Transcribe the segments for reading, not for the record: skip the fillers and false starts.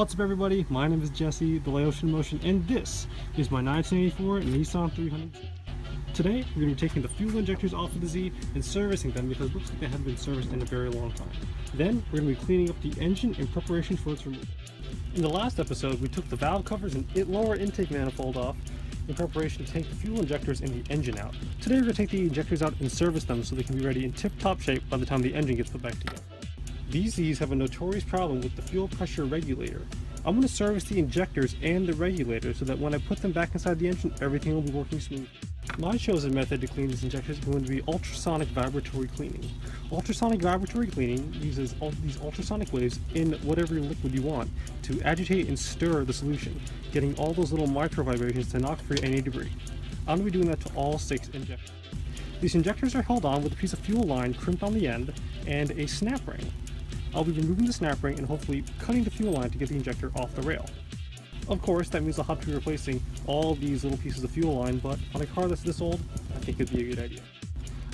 What's up everybody, my name is Jesse, the Laotian Motion, and this is my 1984 Nissan 300. Today we're going to be taking the fuel injectors off of the Z and servicing them because it looks like they haven't been serviced in a very long time. Then we're going to be cleaning up the engine in preparation for its removal. In the last episode we took the valve covers and lower intake manifold off in preparation to take the fuel injectors and the engine out. Today we're going to take the injectors out and service them so they can be ready in tip-top shape by the time the engine gets put back together. These Zs have a notorious problem with the fuel pressure regulator. I'm going to service the injectors and the regulator so that when I put them back inside the engine, everything will be working smoothly. My chosen method to clean these injectors is going to be ultrasonic vibratory cleaning. Ultrasonic vibratory cleaning uses these ultrasonic waves in whatever liquid you want to agitate and stir the solution, getting all those little micro vibrations to knock free any debris. I'm going to be doing that to all 6 injectors. These injectors are held on with a piece of fuel line crimped on the end and a snap ring. I'll be removing the snap ring and hopefully cutting the fuel line to get the injector off the rail. Of course, that means I'll have to be replacing all these little pieces of fuel line, but on a car that's this old, I think it'd be a good idea.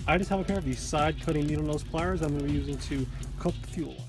I just have a pair of these side cutting needle nose pliers I'm going to be using to cut the fuel line.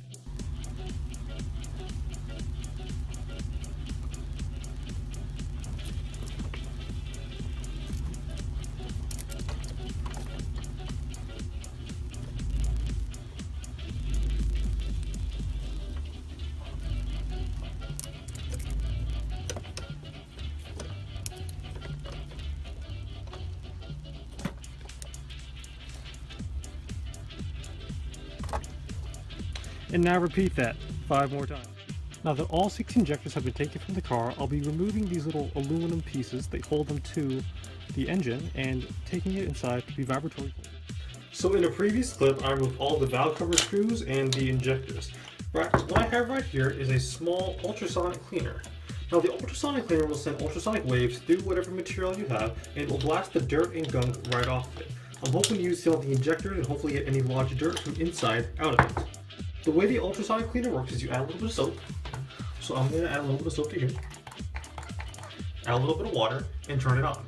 And now repeat that 5 more times. Now that all 6 injectors have been taken from the car, I'll be removing these little aluminum pieces that hold them to the engine and taking it inside to be vibratory cleaned. So in a previous clip, I removed all the valve cover screws and the injectors. Right, what I have right here is a small ultrasonic cleaner. Now the ultrasonic cleaner will send ultrasonic waves through whatever material you have and it will blast the dirt and gunk right off of it. I'm hoping to use the injectors and hopefully get any lodged dirt from inside out of it. The way the ultrasonic cleaner works is you add a little bit of soap. So I'm going to add a little bit of soap to here. Add a little bit of water and turn it on.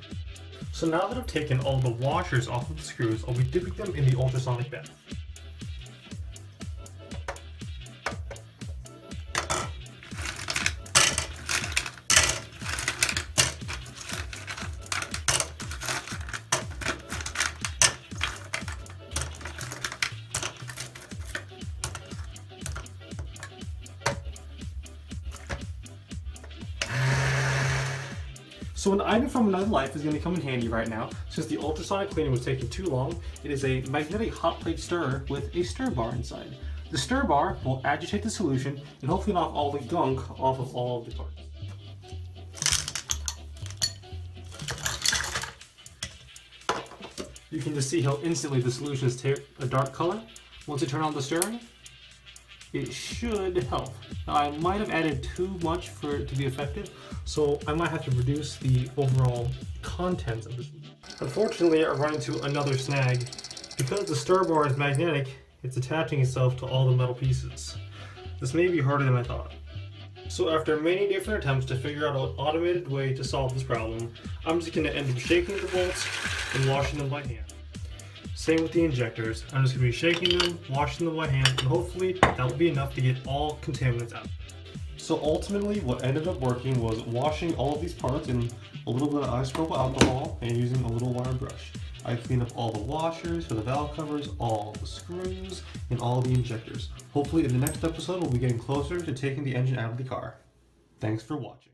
So now that I've taken all the washers off of the screws, I'll be dipping them in the ultrasonic bath. So an item from another life is going to come in handy right now. Since the ultrasonic cleaner was taking too long, it is a magnetic hot plate stirrer with a stir bar inside. The stir bar will agitate the solution and hopefully knock all the gunk off of all of the parts. You can just see how instantly the solution is a dark color. Once you turn on the stirring, it should help. Now I might have added too much for it to be effective, so I might have to reduce the overall contents of this. Unfortunately, I run into another snag. Because the stir bar is magnetic, it's attaching itself to all the metal pieces. This may be harder than I thought. So after many different attempts to figure out an automated way to solve this problem, I'm just going to end up shaking the bolts and washing them by hand. Same with the injectors. I'm just going to be shaking them, washing them by hand, and hopefully that will be enough to get all contaminants out. So ultimately what ended up working was washing all of these parts in a little bit of isopropyl alcohol and using a little wire brush. I cleaned up all the washers for the valve covers, all the screws, and all the injectors. Hopefully in the next episode we'll be getting closer to taking the engine out of the car. Thanks for watching.